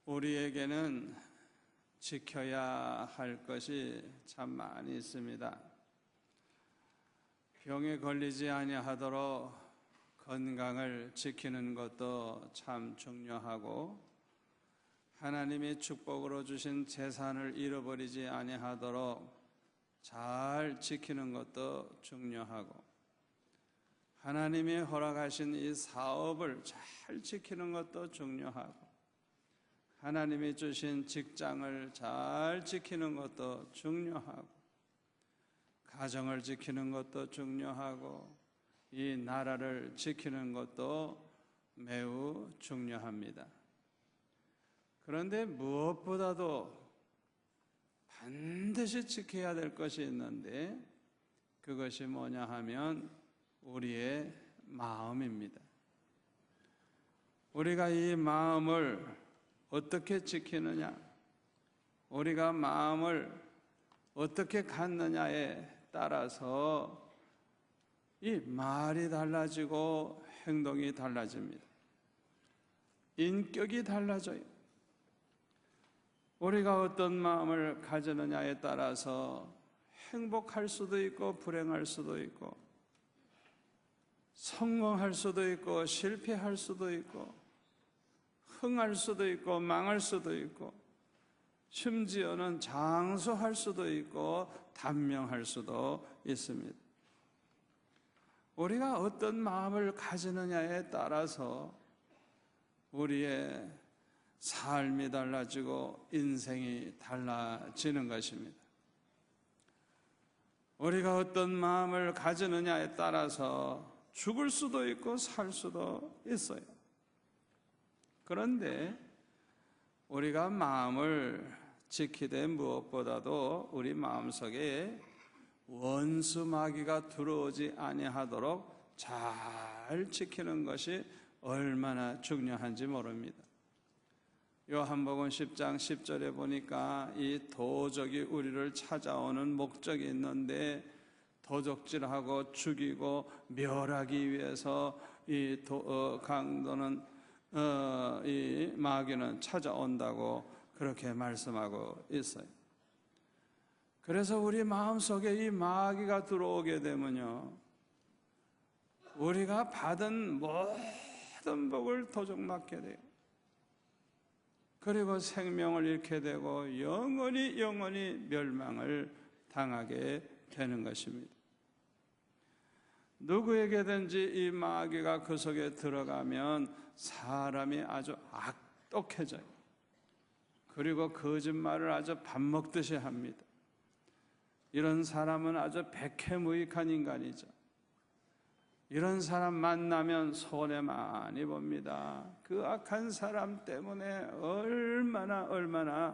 우리에게는 지켜야 할 것이 참 많이 있습니다. 병에 걸리지 아니하도록 건강을 지키는 것도 참 중요하고, 하나님이 축복으로 주신 재산을 잃어버리지 아니하도록 잘 지키는 것도 중요하고, 하나님이 허락하신 이 사업을 잘 지키는 것도 중요하고, 하나님이 주신 직장을 잘 지키는 것도 중요하고, 가정을 지키는 것도 중요하고, 이 나라를 지키는 것도 매우 중요합니다. 그런데 무엇보다도 반드시 지켜야 될 것이 있는데, 그것이 뭐냐 하면 우리의 마음입니다. 우리가 이 마음을 어떻게 지키느냐, 우리가 마음을 어떻게 갖느냐에 따라서 이 말이 달라지고 행동이 달라집니다. 인격이 달라져요. 우리가 어떤 마음을 가지느냐에 따라서 행복할 수도 있고 불행할 수도 있고, 성공할 수도 있고 실패할 수도 있고, 흥할 수도 있고 망할 수도 있고, 심지어는 장수할 수도 있고 단명할 수도 있습니다. 우리가 어떤 마음을 가지느냐에 따라서 우리의 삶이 달라지고 인생이 달라지는 것입니다. 우리가 어떤 마음을 가지느냐에 따라서 죽을 수도 있고 살 수도 있어요. 그런데 우리가 마음을 지키되 무엇보다도 우리 마음속에 원수 마귀가 들어오지 아니하도록 잘 지키는 것이 얼마나 중요한지 모릅니다. 요한복음 10장 10절에 보니까 이 도적이 우리를 찾아오는 목적이 있는데, 도적질하고 죽이고 멸하기 위해서 이 강도는 이 마귀는 찾아온다고 그렇게 말씀하고 있어요. 그래서 우리 마음속에 이 마귀가 들어오게 되면요, 우리가 받은 모든 복을 도적맞게 돼요. 그리고 생명을 잃게 되고 영원히 멸망을 당하게 되는 것입니다. 누구에게든지 이 마귀가 그 속에 들어가면 사람이 아주 악독해져요. 그리고 거짓말을 아주 밥 먹듯이 합니다. 이런 사람은 아주 백해무익한 인간이죠. 이런 사람 만나면 손해 많이 봅니다. 그 악한 사람 때문에 얼마나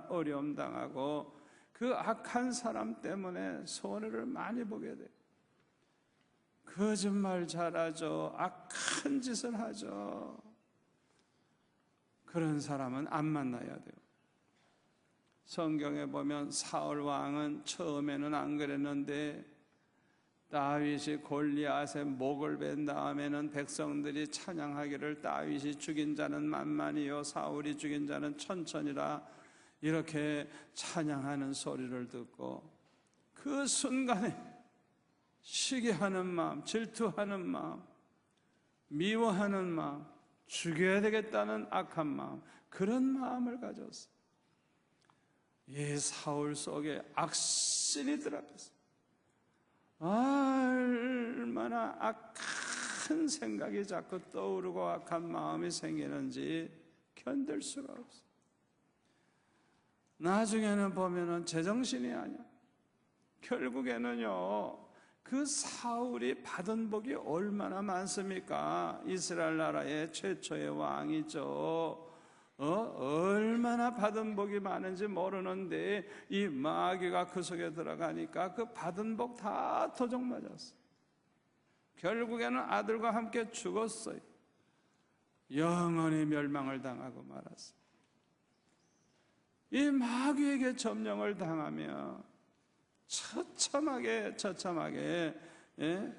어려움 당하고, 그 악한 사람 때문에 손해를 많이 보게 돼요. 거짓말 잘하죠. 악한 짓을 하죠. 그런 사람은 안 만나야 돼요. 성경에 보면 사울 왕은 처음에는 안 그랬는데, 다윗이 골리앗의 목을 벤 다음에는 백성들이 찬양하기를 다윗이 죽인 자는 만만이요 사울이 죽인 자는 천천이라, 이렇게 찬양하는 소리를 듣고 그 순간에 시기하는 마음, 질투하는 마음, 미워하는 마음, 죽여야 되겠다는 악한 마음, 그런 마음을 가졌어요. 이 사울 속에 악신이 들어갔어요. 얼마나 악한 생각이 자꾸 떠오르고 악한 마음이 생기는지 견딜 수가 없어요. 나중에는 보면은 제정신이 아니야. 결국에는요, 그 사울이 받은 복이 얼마나 많습니까? 이스라엘 나라의 최초의 왕이죠. 얼마나 받은 복이 많은지 모르는데, 이 마귀가 그 속에 들어가니까 그 받은 복 다 도적 맞았어요. 결국에는 아들과 함께 죽었어요. 영원히 멸망을 당하고 말았어요. 이 마귀에게 점령을 당하며 처참하게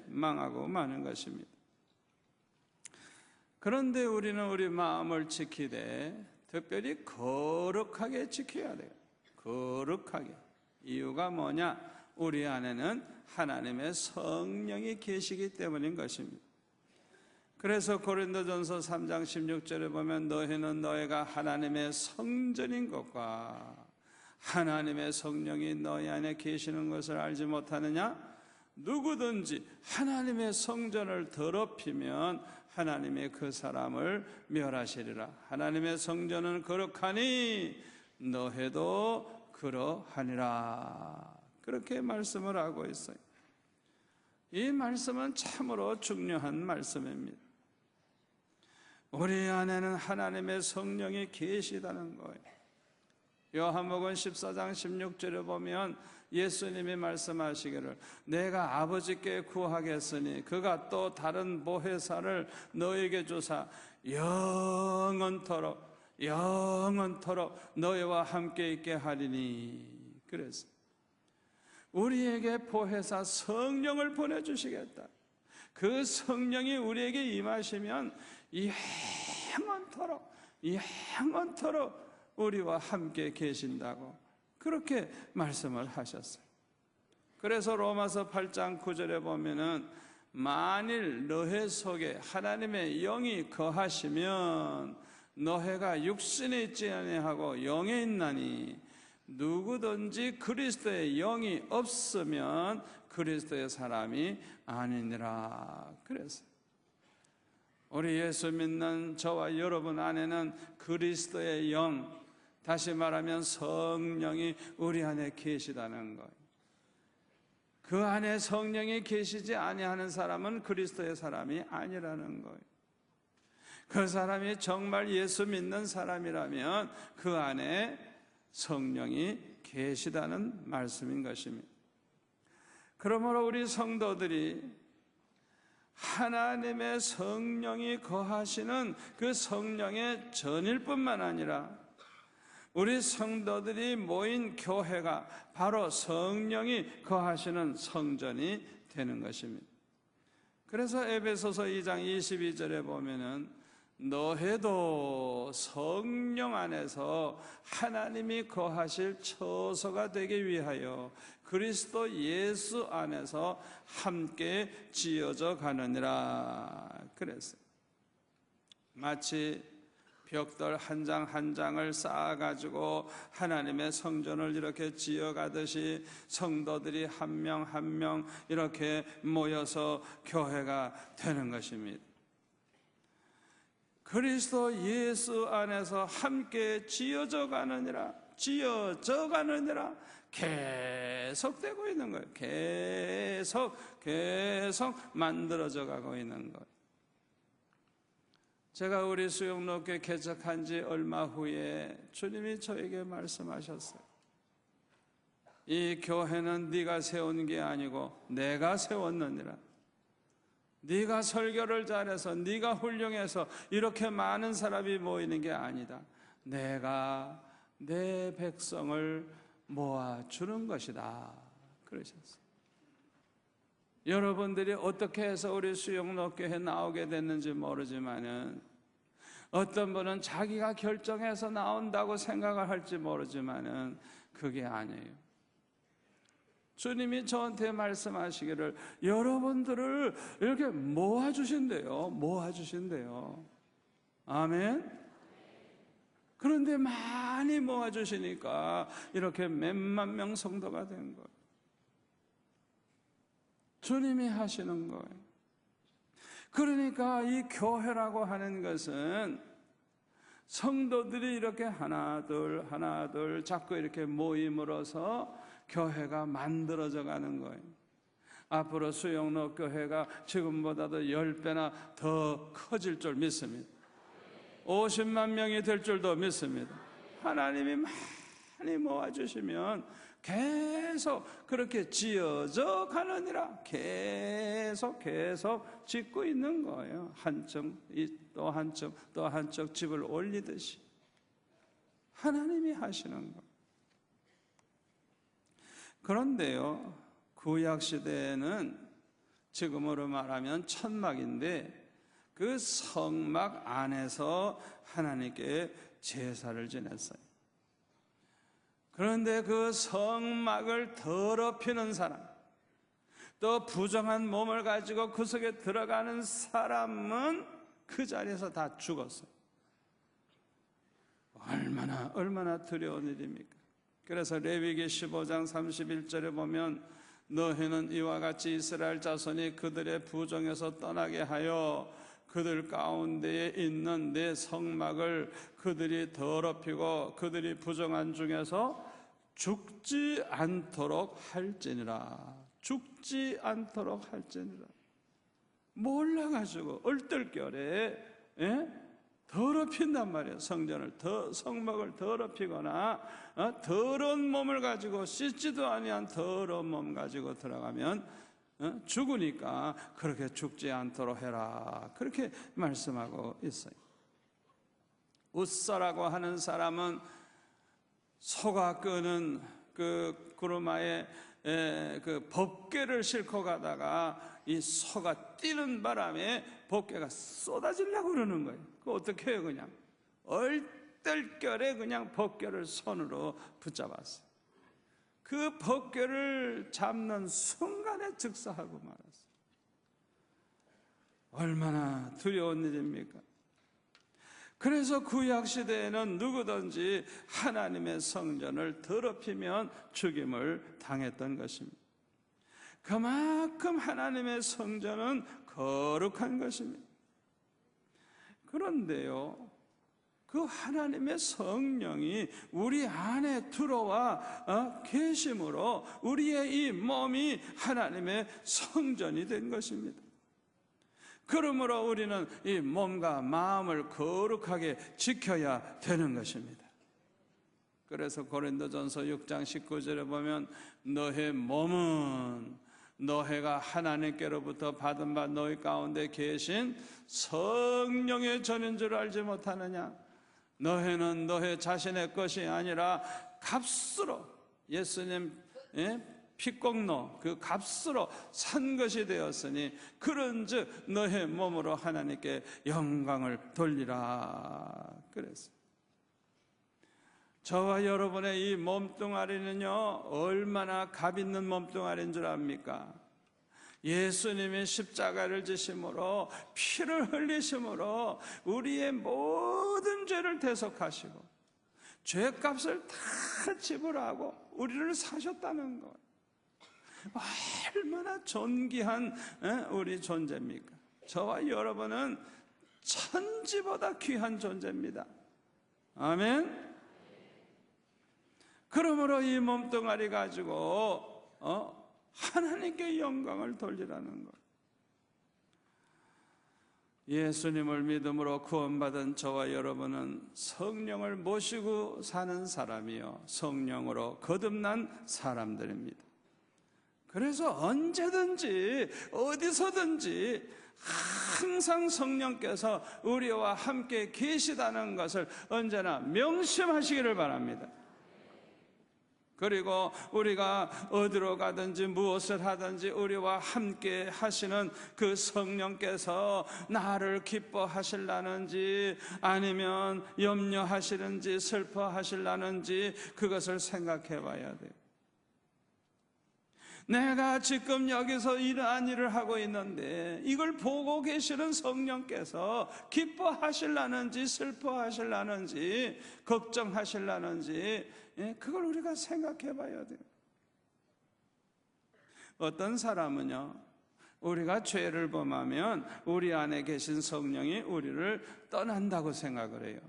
망하고 마는 것입니다. 그런데 우리는 우리 마음을 지키되 특별히 거룩하게 지켜야 돼요. 거룩하게. 이유가 뭐냐? 우리 안에는 하나님의 성령이 계시기 때문인 것입니다. 그래서 고린도전서 3장 16절에 보면 너희는 너희가 하나님의 성전인 것과 하나님의 성령이 너희 안에 계시는 것을 알지 못하느냐? 누구든지 하나님의 성전을 더럽히면 하나님의 그 사람을 멸하시리라. 하나님의 성전은 거룩하니 너희도 그러하니라. 그렇게 말씀을 하고 있어요. 이 말씀은 참으로 중요한 말씀입니다. 우리 안에는 하나님의 성령이 계시다는 거예요. 요한복음 14장 16절에 보면 예수님이 말씀하시기를 내가 아버지께 구하겠으니 그가 또 다른 보혜사를 너에게 주사 영원토록 너희와 함께 있게 하리니. 그래서 우리에게 보혜사 성령을 보내주시겠다. 그 성령이 우리에게 임하시면 영원토록 우리와 함께 계신다고 그렇게 말씀을 하셨어요. 그래서 로마서 8장 9절에 보면은 만일 너희 속에 하나님의 영이 거하시면 너희가 육신에 있지 아니하고 영에 있나니 누구든지 그리스도의 영이 없으면 그리스도의 사람이 아니니라. 그래서 우리 예수 믿는 저와 여러분 안에는 그리스도의 영, 다시 말하면 성령이 우리 안에 계시다는 거예요. 그 안에 성령이 계시지 아니하는 사람은 그리스도의 사람이 아니라는 거예요. 그 사람이 정말 예수 믿는 사람이라면 그 안에 성령이 계시다는 말씀인 것입니다. 그러므로 우리 성도들이 하나님의 성령이 거하시는 그 성령의 전일 뿐만 아니라 우리 성도들이 모인 교회가 바로 성령이 거하시는 성전이 되는 것입니다. 그래서 에베소서 2장 22절에 보면은 너희도 성령 안에서 하나님이 거하실 처소가 되기 위하여 그리스도 예수 안에서 함께 지어져 가느니라. 그래서 마치 벽돌 한 장 한 장을 쌓아가지고 하나님의 성전을 이렇게 지어가듯이 성도들이 한 명 한 명 이렇게 모여서 교회가 되는 것입니다. 그리스도 예수 안에서 함께 지어져 가느니라 계속되고 있는 거예요. 계속 만들어져 가고 있는 거예요. 제가 우리 수영로교회 개척한 지 얼마 후에 주님이 저에게 말씀하셨어요. 이 교회는 네가 세운 게 아니고 내가 세웠느니라. 네가 설교를 잘해서 네가 훌륭해서 이렇게 많은 사람이 모이는 게 아니다. 내가 내 백성을 모아주는 것이다. 그러셨어요. 여러분들이 어떻게 해서 우리 수영로교회에 나오게 됐는지 모르지만은 어떤 분은 자기가 결정해서 나온다고 생각을 할지 모르지만은 그게 아니에요. 주님이 저한테 말씀하시기를 여러분들을 이렇게 모아주신대요. 아멘. 그런데 많이 모아주시니까 이렇게 몇만 명 성도가 된 거예요. 주님이 하시는 거예요. 그러니까 이 교회라고 하는 것은 성도들이 이렇게 하나 둘 자꾸 이렇게 모임으로서 교회가 만들어져 가는 거예요. 앞으로 수영로 교회가 지금보다도 10배나 더 커질 줄 믿습니다. 50만 명이 될 줄도 믿습니다. 하나님이 많이 모아주시면 계속 그렇게 지어져 가느니라. 계속 짓고 있는 거예요. 한층 또 한층 집을 올리듯이 하나님이 하시는 거예요. 그런데요, 구약 시대에는 지금으로 말하면 천막인데 그 성막 안에서 하나님께 제사를 지냈어요. 그런데 그 성막을 더럽히는 사람, 또 부정한 몸을 가지고 그 속에 들어가는 사람은 그 자리에서 다 죽었어요. 얼마나 두려운 일입니까? 그래서 레위기 15장 31절에 보면 너희는 이와 같이 이스라엘 자손이 그들의 부정에서 떠나게 하여 그들 가운데에 있는 내 성막을 그들이 더럽히고 그들이 부정한 중에서 죽지 않도록 할지니라. 죽지 않도록 할지니라. 몰라가지고 얼떨결에 더럽힌단 말이에요. 성막을 더럽히거나 더러운 몸을 가지고 씻지도 아니한 더러운 몸 가지고 들어가면 죽으니까 그렇게 죽지 않도록 해라. 그렇게 말씀하고 있어요. 웃사라고 하는 사람은 소가 끄는 그 구르마에 그 법궤를 싣고 가다가 이 소가 뛰는 바람에 법궤가 쏟아지려고 그러는 거예요. 그거 어떻게 해요? 그냥 얼떨결에 그냥 법궤를 손으로 붙잡았어요. 그 법궤를 잡는 순간에 즉사하고 말았어요. 얼마나 두려운 일입니까? 그래서 구약시대에는 누구든지 하나님의 성전을 더럽히면 죽임을 당했던 것입니다. 그만큼 하나님의 성전은 거룩한 것입니다. 그런데요, 그 하나님의 성령이 우리 안에 들어와 계심으로 우리의 이 몸이 하나님의 성전이 된 것입니다. 그러므로 우리는 이 몸과 마음을 거룩하게 지켜야 되는 것입니다. 그래서 고린도전서 6장 19절에 보면 너의 몸은 너희가 하나님께로부터 받은 바 너희 가운데 계신 성령의 전인 줄 알지 못하느냐. 너희는 너희 자신의 것이 아니라 값으로 예수님 피공로 그 값으로 산 것이 되었으니 그런즉 너의 몸으로 하나님께 영광을 돌리라. 그랬어요. 저와 여러분의 이 몸뚱아리는요 얼마나 값 있는 몸뚱아리인 줄 압니까? 예수님이 십자가를 지심으로 피를 흘리심으로 우리의 모든 죄를 대속하시고 죄값을 다 지불하고 우리를 사셨다는 것. 얼마나 존귀한 우리 존재입니까? 저와 여러분은 천지보다 귀한 존재입니다. 아멘. 그러므로 이 몸뚱아리 가지고 하나님께 영광을 돌리라는 것. 예수님을 믿음으로 구원받은 저와 여러분은 성령을 모시고 사는 사람이요 성령으로 거듭난 사람들입니다. 그래서 언제든지 어디서든지 항상 성령께서 우리와 함께 계시다는 것을 언제나 명심하시기를 바랍니다. 그리고 우리가 어디로 가든지 무엇을 하든지 우리와 함께 하시는 그 성령께서 나를 기뻐하실라는지 아니면 염려하시는지 슬퍼하실라는지 그것을 생각해 봐야 돼요. 내가 지금 여기서 이러한 일을 하고 있는데 이걸 보고 계시는 성령께서 기뻐하실라는지 슬퍼하실라는지 걱정하실라는지 그걸 우리가 생각해 봐야 돼요. 어떤 사람은요 우리가 죄를 범하면 우리 안에 계신 성령이 우리를 떠난다고 생각을 해요.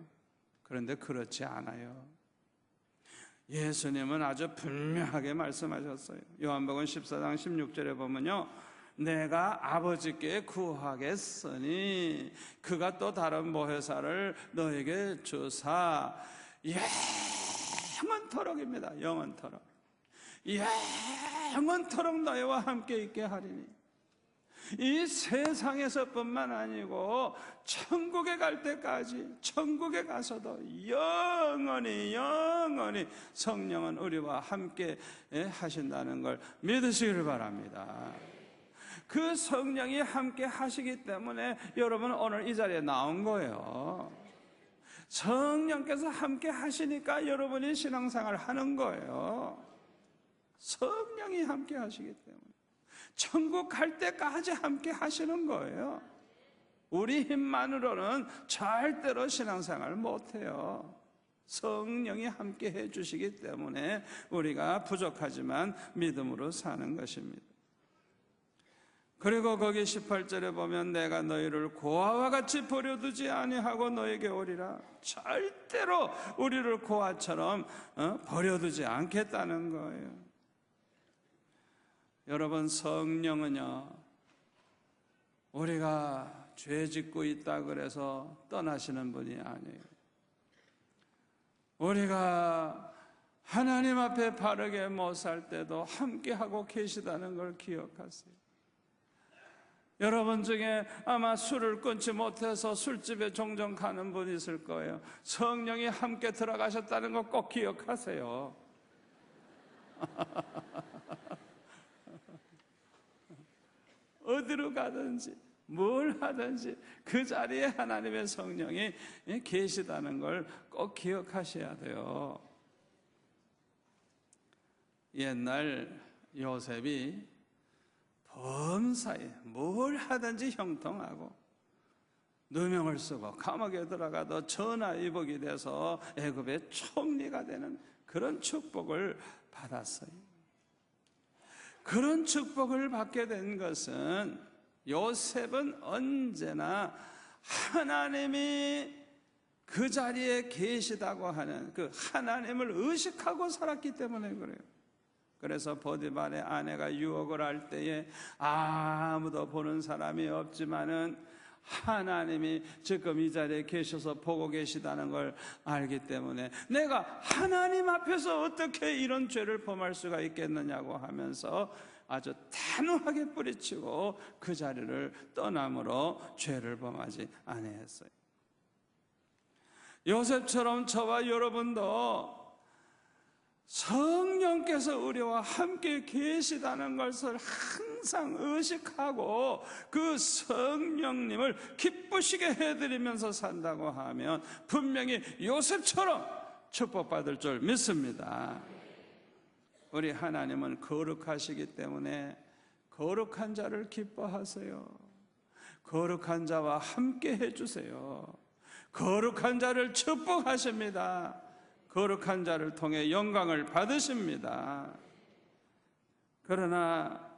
그런데 그렇지 않아요. 예수님은 아주 분명하게 말씀하셨어요. 요한복음 14장 16절에 보면요 내가 아버지께 구하겠으니 그가 또 다른 보혜사를 너에게 주사 영원토록입니다. 영원토록 영원토록 너희와 함께 있게 하리니. 이 세상에서뿐만 아니고 천국에 갈 때까지 천국에 가서도 영원히 성령은 우리와 함께 하신다는 걸 믿으시기를 바랍니다. 그 성령이 함께 하시기 때문에 여러분 오늘 이 자리에 나온 거예요. 성령께서 함께 하시니까 여러분이 신앙생활 하는 거예요. 성령이 함께 하시기 때문에 천국 갈 때까지 함께 하시는 거예요. 우리 힘만으로는 절대로 신앙생활 못해요. 성령이 함께 해주시기 때문에 우리가 부족하지만 믿음으로 사는 것입니다. 그리고 거기 18절에 보면 내가 너희를 고아와 같이 버려두지 아니하고 너에게 오리라. 절대로 우리를 고아처럼 버려두지 않겠다는 거예요. 여러분, 성령은요, 우리가 죄 짓고 있다 그래서 떠나시는 분이 아니에요. 우리가 하나님 앞에 바르게 못 살 때도 함께하고 계시다는 걸 기억하세요. 여러분 중에 아마 술을 끊지 못해서 술집에 종종 가는 분이 있을 거예요. 성령이 함께 들어가셨다는 거 꼭 기억하세요. 어디로 가든지 뭘 하든지 그 자리에 하나님의 성령이 계시다는 걸 꼭 기억하셔야 돼요. 옛날 요셉이 범사에 뭘 하든지 형통하고 누명을 쓰고 감옥에 들어가도 전하위복이 돼서 애굽의 총리가 되는 그런 축복을 받았어요. 그런 축복을 받게 된 것은 요셉은 언제나 하나님이 그 자리에 계시다고 하는 그 하나님을 의식하고 살았기 때문에 그래요. 그래서 보디발의 아내가 유혹을 할 때에 아무도 보는 사람이 없지만은 하나님이 지금 이 자리에 계셔서 보고 계시다는 걸 알기 때문에 내가 하나님 앞에서 어떻게 이런 죄를 범할 수가 있겠느냐고 하면서 아주 단호하게 뿌리치고 그 자리를 떠남으로 죄를 범하지 아니했어요. 요셉처럼 저와 여러분도 성령께서 우리와 함께 계시다는 것을 항상 의식하고 그 성령님을 기쁘시게 해드리면서 산다고 하면 분명히 요셉처럼 축복받을 줄 믿습니다. 우리 하나님은 거룩하시기 때문에 거룩한 자를 기뻐하세요. 거룩한 자와 함께 해주세요. 거룩한 자를 축복하십니다. 거룩한 자를 통해 영광을 받으십니다. 그러나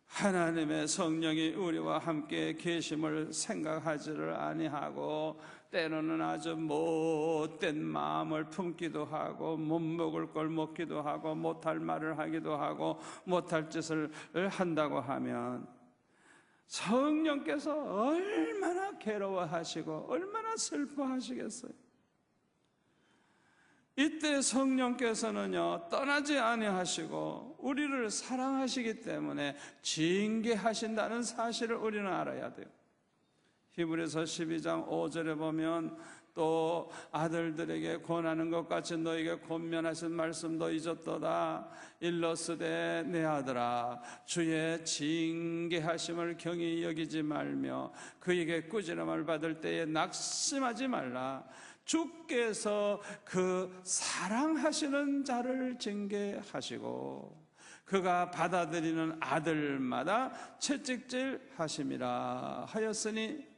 하나님의 성령이 우리와 함께 계심을 생각하지를 아니하고 때로는 아주 못된 마음을 품기도 하고 못 먹을 걸 먹기도 하고 못할 말을 하기도 하고 못할 짓을 한다고 하면 성령께서 얼마나 괴로워하시고 얼마나 슬퍼하시겠어요. 이때 성령께서는요 떠나지 아니하시고 우리를 사랑하시기 때문에 징계하신다는 사실을 우리는 알아야 돼요. 히브리서 12장 5절에 보면 또 아들들에게 권하는 것 같이 너에게 권면하신 말씀도 잊었도다. 일러스되 내 아들아 주의 징계하심을 경히 여기지 말며 그에게 꾸지람을 받을 때에 낙심하지 말라. 주께서 그 사랑하시는 자를 징계하시고 그가 받아들이는 아들마다 채찍질 하심이라 하였으니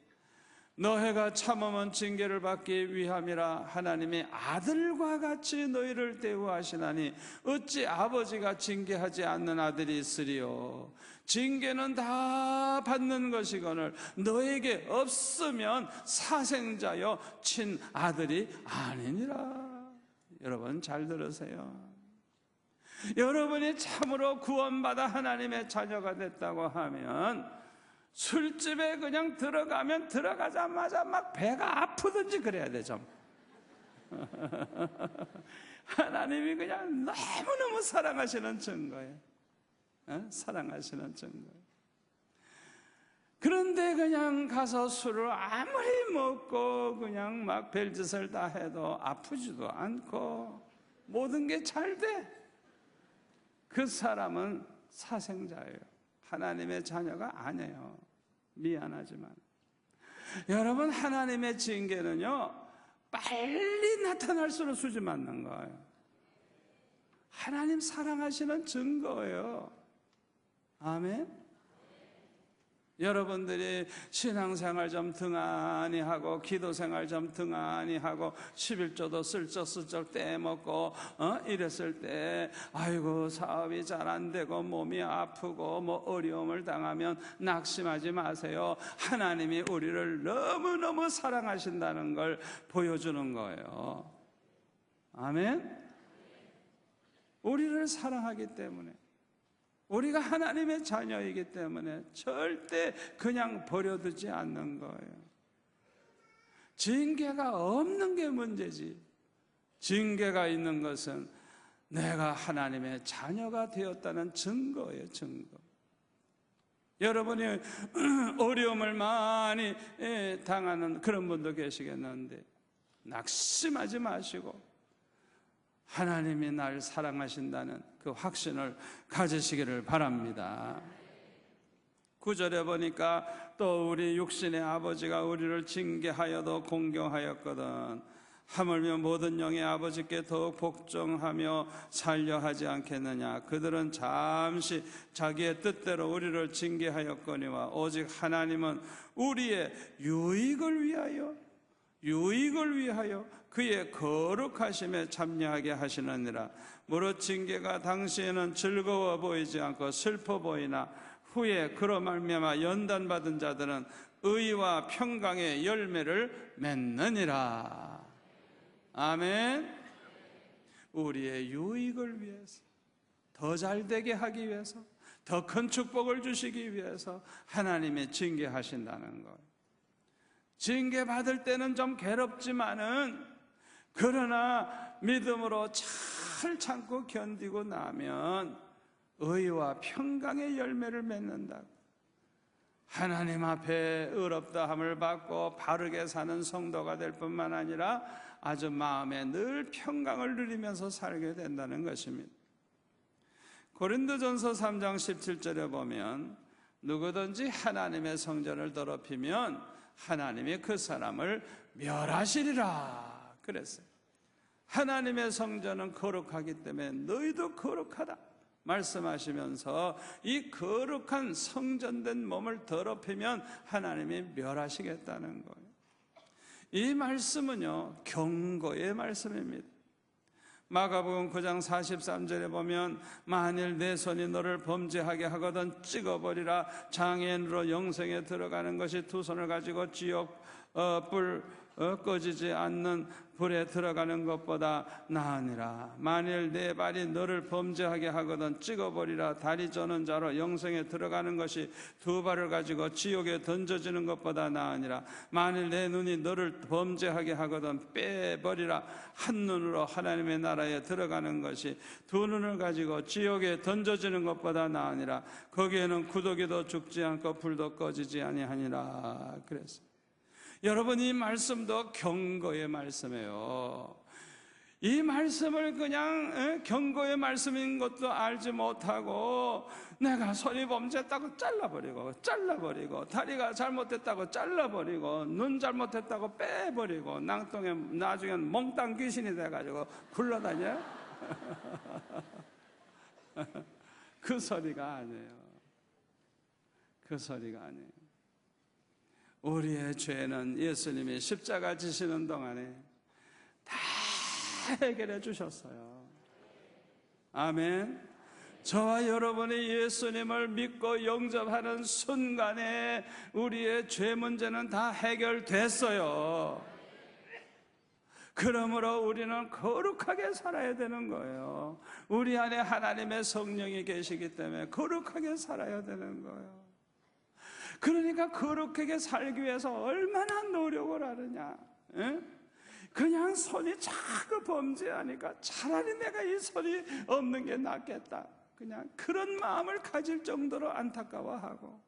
너희가 참으면 징계를 받기 위함이라. 하나님이 아들과 같이 너희를 대우하시나니 어찌 아버지가 징계하지 않는 아들이 있으리요. 징계는 다 받는 것이거늘 너에게 없으면 사생자여 친아들이 아니니라. 여러분 잘 들으세요. 여러분이 참으로 구원받아 하나님의 자녀가 됐다고 하면 술집에 그냥 들어가면 들어가자마자 막 배가 아프든지 그래야 돼 좀. 하나님이 그냥 너무너무 사랑하시는 증거예요. 사랑하시는 증거예요. 그런데 그냥 가서 술을 아무리 먹고 그냥 막 별짓을 다 해도 아프지도 않고 모든 게 잘 돼. 그 사람은 사생자예요. 하나님의 자녀가 아니에요. 미안하지만 여러분 하나님의 징계는요 빨리 나타날수록 수지 맞는 거예요. 하나님 사랑하시는 증거예요. 아멘. 여러분들이 신앙생활 좀 등한히 하고 기도생활 좀 등한히 하고 11조도 슬쩍슬쩍 떼먹고 이랬을 때 아이고 사업이 잘 안 되고 몸이 아프고 뭐 어려움을 당하면 낙심하지 마세요. 하나님이 우리를 너무너무 사랑하신다는 걸 보여주는 거예요. 아멘. 우리를 사랑하기 때문에, 우리가 하나님의 자녀이기 때문에 절대 그냥 버려두지 않는 거예요. 징계가 없는 게 문제지, 징계가 있는 것은 내가 하나님의 자녀가 되었다는 증거예요. 증거. 여러분이 어려움을 많이 당하는 그런 분도 계시겠는데 낙심하지 마시고 하나님이 날 사랑하신다는 그 확신을 가지시기를 바랍니다. 9절에 보니까 또 우리 육신의 아버지가 우리를 징계하여도 공경하였거든 하물며 모든 영의 아버지께 더욱 복종하며 살려 하지 않겠느냐. 그들은 잠시 자기의 뜻대로 우리를 징계하였거니와 오직 하나님은 우리의 유익을 위하여 그의 거룩하심에 참여하게 하시느니라. 무릇 징계가 당시에는 즐거워 보이지 않고 슬퍼 보이나 후에 그로 말미암아 연단받은 자들은 의와 평강의 열매를 맺느니라. 아멘. 우리의 유익을 위해서, 더 잘되게 하기 위해서, 더 큰 축복을 주시기 위해서 하나님이 징계하신다는 거예요. 징계받을 때는 좀 괴롭지만은 그러나 믿음으로 잘 참고 견디고 나면 의와 평강의 열매를 맺는다. 하나님 앞에 의롭다함을 받고 바르게 사는 성도가 될 뿐만 아니라 아주 마음에 늘 평강을 누리면서 살게 된다는 것입니다. 고린도전서 3장 17절에 보면 누구든지 하나님의 성전을 더럽히면 하나님이 그 사람을 멸하시리라 그랬어요. 하나님의 성전은 거룩하기 때문에 너희도 거룩하다 말씀하시면서 이 거룩한 성전된 몸을 더럽히면 하나님이 멸하시겠다는 거예요. 이 말씀은요 경고의 말씀입니다. 마가복음 9장 43절에 보면 만일 내 손이 너를 범죄하게 하거든 찍어버리라. 장애인으로 영생에 들어가는 것이 두 손을 가지고 지옥 불 꺼지지 않는 불에 들어가는 것보다 나으니라. 만일 내 발이 너를 범죄하게 하거든 찍어버리라. 다리 저는 자로 영생에 들어가는 것이 두 발을 가지고 지옥에 던져지는 것보다 나으니라. 만일 내 눈이 너를 범죄하게 하거든 빼버리라. 한 눈으로 하나님의 나라에 들어가는 것이 두 눈을 가지고 지옥에 던져지는 것보다 나으니라. 거기에는 구더기도 죽지 않고 불도 꺼지지 아니하니라 그랬어요. 여러분, 이 말씀도 경고의 말씀이에요. 이 말씀을 그냥 경고의 말씀인 것도 알지 못하고 내가 손이 범죄했다고 잘라버리고 다리가 잘못됐다고 잘라버리고 눈 잘못했다고 빼버리고 낭통에 나중엔 몽땅 귀신이 돼가지고 굴러다녀. 그 소리가 아니에요. 그 소리가 아니에요. 우리의 죄는 예수님이 십자가 지시는 동안에 다 해결해 주셨어요. 아멘. 저와 여러분이 예수님을 믿고 영접하는 순간에 우리의 죄 문제는 다 해결됐어요. 그러므로 우리는 거룩하게 살아야 되는 거예요. 우리 안에 하나님의 성령이 계시기 때문에 거룩하게 살아야 되는 거예요. 그러니까 거룩하게 살기 위해서 얼마나 노력을 하느냐. 그냥 손이 자꾸 범죄하니까 차라리 내가 이 손이 없는 게 낫겠다. 그냥 그런 마음을 가질 정도로 안타까워하고,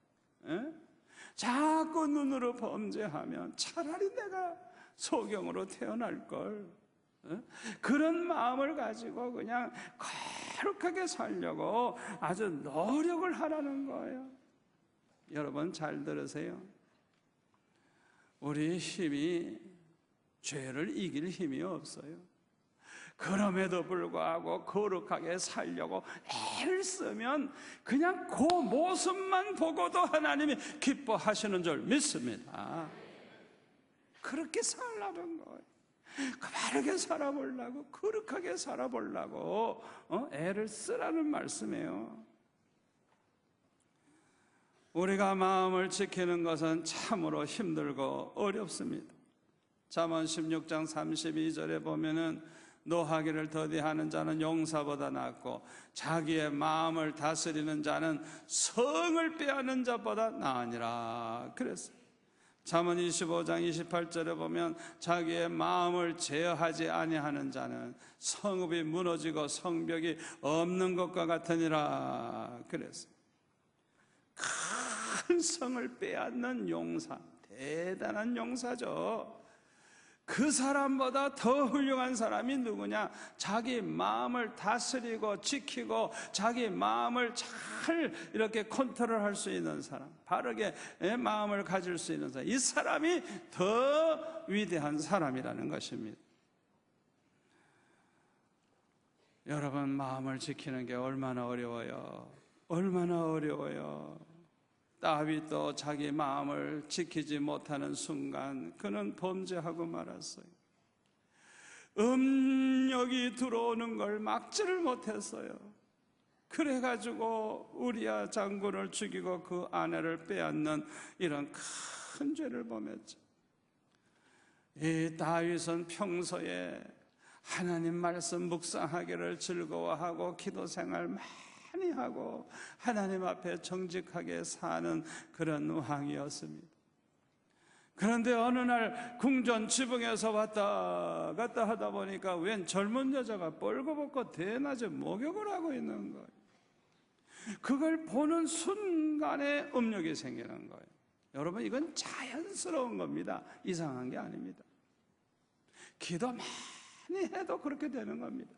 자꾸 눈으로 범죄하면 차라리 내가 소경으로 태어날 걸. 그런 마음을 가지고 그냥 거룩하게 살려고 아주 노력을 하라는 거예요. 여러분 잘 들으세요. 우리 힘이 죄를 이길 힘이 없어요. 그럼에도 불구하고 거룩하게 살려고 애를 쓰면 그냥 그 모습만 보고도 하나님이 기뻐하시는 줄 믿습니다. 그렇게 살라는 거예요. 바르게 살아보려고, 거룩하게 살아보려고 애를 쓰라는 말씀이에요. 우리가 마음을 지키는 것은 참으로 힘들고 어렵습니다. 잠언 16장 32절에 보면은 노하기를 더디하는 자는 용사보다 낫고 자기의 마음을 다스리는 자는 성을 빼앗는 자보다 나으니라 그랬어요. 잠언 25장 28절에 보면 자기의 마음을 제어하지 아니하는 자는 성읍이 무너지고 성벽이 없는 것과 같으니라 그랬어요. 큰 성을 빼앗는 용사, 대단한 용사죠. 그 사람보다 더 훌륭한 사람이 누구냐? 자기 마음을 다스리고 지키고 자기 마음을 잘 이렇게 컨트롤할 수 있는 사람, 바르게 마음을 가질 수 있는 사람, 이 사람이 더 위대한 사람이라는 것입니다. 여러분, 마음을 지키는 게 얼마나 어려워요. 얼마나 어려워요. 다윗도 자기 마음을 지키지 못하는 순간 그는 범죄하고 말았어요. 음욕이 들어오는 걸 막지를 못했어요. 그래가지고 우리야 장군을 죽이고 그 아내를 빼앗는 이런 큰 죄를 범했죠. 이 다윗은 평소에 하나님 말씀 묵상하기를 즐거워하고 기도 생활 많이 하고 하나님 앞에 정직하게 사는 그런 왕이었습니다. 그런데 어느 날 궁전 지붕에서 왔다 갔다 하다 보니까 웬 젊은 여자가 뻘거벗고 대낮에 목욕을 하고 있는 거예요. 그걸 보는 순간에 음욕이 생기는 거예요. 여러분, 이건 자연스러운 겁니다. 이상한 게 아닙니다. 기도 많이 해도 그렇게 되는 겁니다.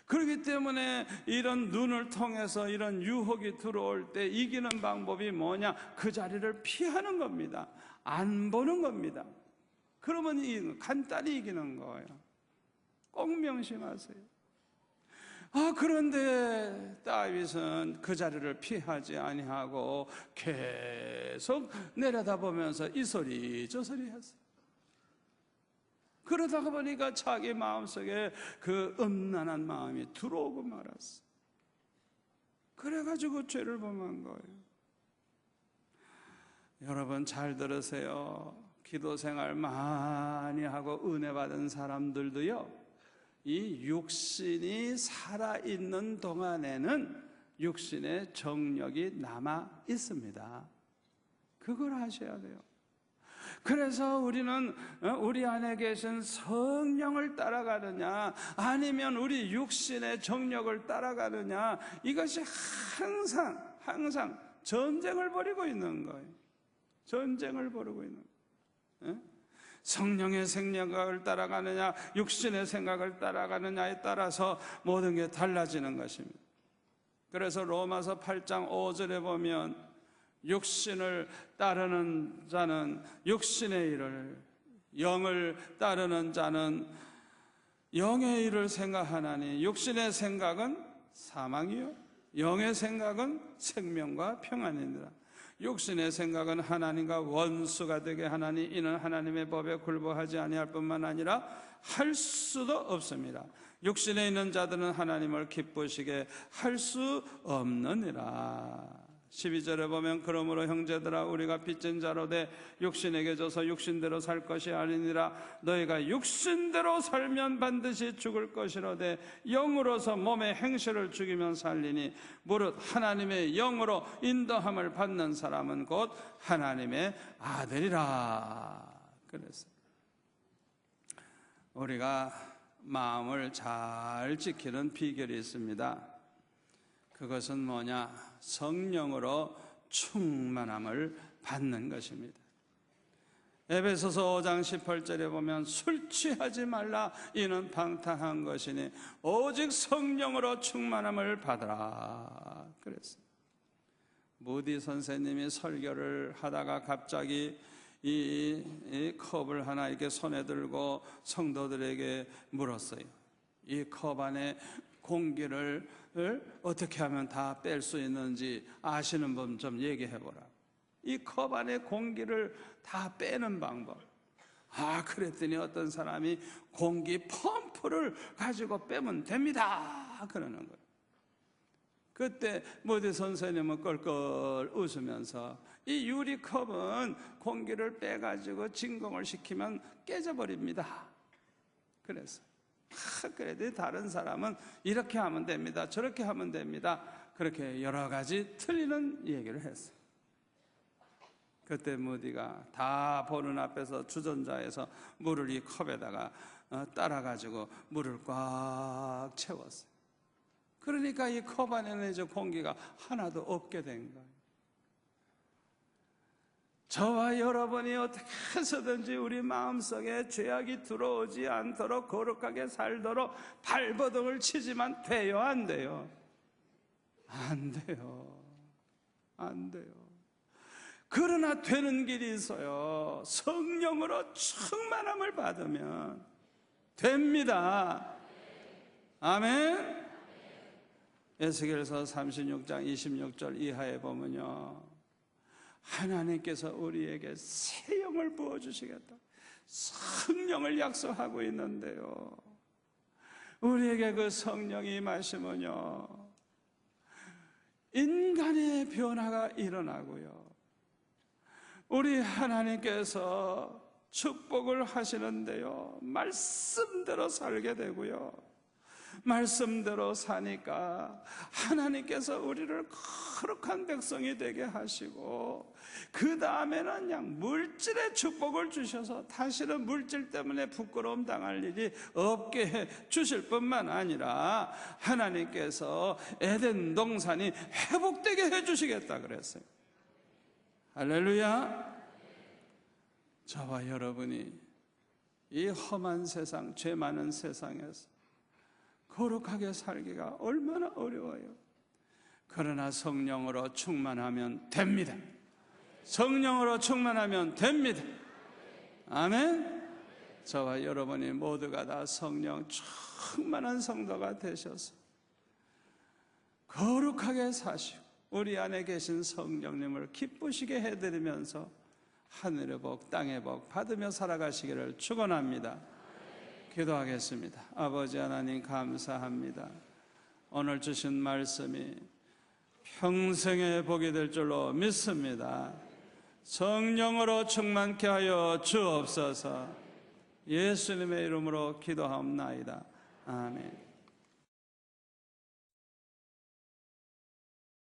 그렇기 때문에 이런 눈을 통해서 이런 유혹이 들어올 때 이기는 방법이 뭐냐? 그 자리를 피하는 겁니다. 안 보는 겁니다. 그러면 간단히 이기는 거예요. 꼭 명심하세요. 그런데 다윗은 그 자리를 피하지 아니하고 계속 내려다보면서 이 소리 저 소리 했어요. 그러다가 보니까 자기 마음속에 그 음란한 마음이 들어오고 말았어. 그래가지고 죄를 범한 거예요. 여러분, 잘 들으세요. 기도 생활 많이 하고 은혜 받은 사람들도요, 이 육신이 살아있는 동안에는 육신의 정력이 남아 있습니다. 그걸 아셔야 돼요. 그래서 우리는 우리 안에 계신 성령을 따라가느냐 아니면 우리 육신의 정력을 따라가느냐, 이것이 항상 전쟁을 벌이고 있는 거예요. 전쟁을 벌이고 있는 거예요. 성령의 생각을 따라가느냐 육신의 생각을 따라가느냐에 따라서 모든 게 달라지는 것입니다. 그래서 로마서 8장 5절에 보면 육신을 따르는 자는 육신의 일을, 영을 따르는 자는 영의 일을 생각하나니 육신의 생각은 사망이요 영의 생각은 생명과 평안이니라. 육신의 생각은 하나님과 원수가 되게 하나니 이는 하나님의 법에 굴복하지 아니할 뿐만 아니라 할 수도 없습니다. 육신에 있는 자들은 하나님을 기쁘시게 할 수 없느니라. 12절에 보면 그러므로 형제들아 우리가 빚진 자로 돼 육신에게 져서 육신대로 살 것이 아니니라. 너희가 육신대로 살면 반드시 죽을 것이로되 영으로서 몸의 행실을 죽이면 살리니 무릇 하나님의 영으로 인도함을 받는 사람은 곧 하나님의 아들이라. 그래서 우리가 마음을 잘 지키는 비결이 있습니다. 그것은 뭐냐? 성령으로 충만함을 받는 것입니다. 에베소서 5장 18절에 보면 술 취하지 말라 이는 방탕한 것이니 오직 성령으로 충만함을 받으라 그랬어요. 무디 선생님이 설교를 하다가 갑자기 이 컵을 하나 이렇게 손에 들고 성도들에게 물었어요. 이 컵 안에 공기를 어떻게 하면 다 뺄 수 있는지 아시는 분 좀 얘기해 보라. 이 컵 안에 공기를 다 빼는 방법. 그랬더니 어떤 사람이 공기 펌프를 가지고 빼면 됩니다 그러는 거예요. 그때 모디 선생님은 껄껄 웃으면서 이 유리컵은 공기를 빼가지고 진공을 시키면 깨져버립니다 그랬어요. 그래도 다른 사람은 이렇게 하면 됩니다, 저렇게 하면 됩니다, 그렇게 여러 가지 틀리는 얘기를 했어요. 그때 모디가 다 보는 앞에서 주전자에서 물을 이 컵에다가 따라가지고 물을 꽉 채웠어요. 그러니까 이 컵 안에는 이제 공기가 하나도 없게 된 거예요. 저와 여러분이 어떻게 해서든지 우리 마음속에 죄악이 들어오지 않도록 거룩하게 살도록 발버둥을 치지만 돼요, 안 돼요? 안 돼요. 안 돼요. 그러나 되는 길이 있어요. 성령으로 충만함을 받으면 됩니다. 아멘. 에스겔서 36장 26절 이하에 보면요, 하나님께서 우리에게 새 영을 부어주시겠다, 성령을 약속하고 있는데요, 우리에게 그 성령이 임하시면요 인간의 변화가 일어나고요, 우리 하나님께서 축복을 하시는데요, 말씀대로 살게 되고요, 말씀대로 사니까 하나님께서 우리를 거룩한 백성이 되게 하시고, 그 다음에는 그냥 물질의 축복을 주셔서 다시는 물질 때문에 부끄러움 당할 일이 없게 해 주실 뿐만 아니라 하나님께서 에덴 동산이 회복되게 해 주시겠다 그랬어요. 할렐루야. 저와 여러분이 이 험한 세상, 죄 많은 세상에서 거룩하게 살기가 얼마나 어려워요. 그러나 성령으로 충만하면 됩니다. 성령으로 충만하면 됩니다. 아멘. 저와 여러분이 모두가 다 성령 충만한 성도가 되셔서 거룩하게 사시고 우리 안에 계신 성령님을 기쁘시게 해드리면서 하늘의 복, 땅의 복 받으며 살아가시기를 축원합니다. 기도하겠습니다. 아버지 하나님 감사합니다. 오늘 주신 말씀이 평생의 복이 될 줄로 믿습니다. 성령으로 충만케 하여 주옵소서. 예수님의 이름으로 기도하옵나이다. 아멘.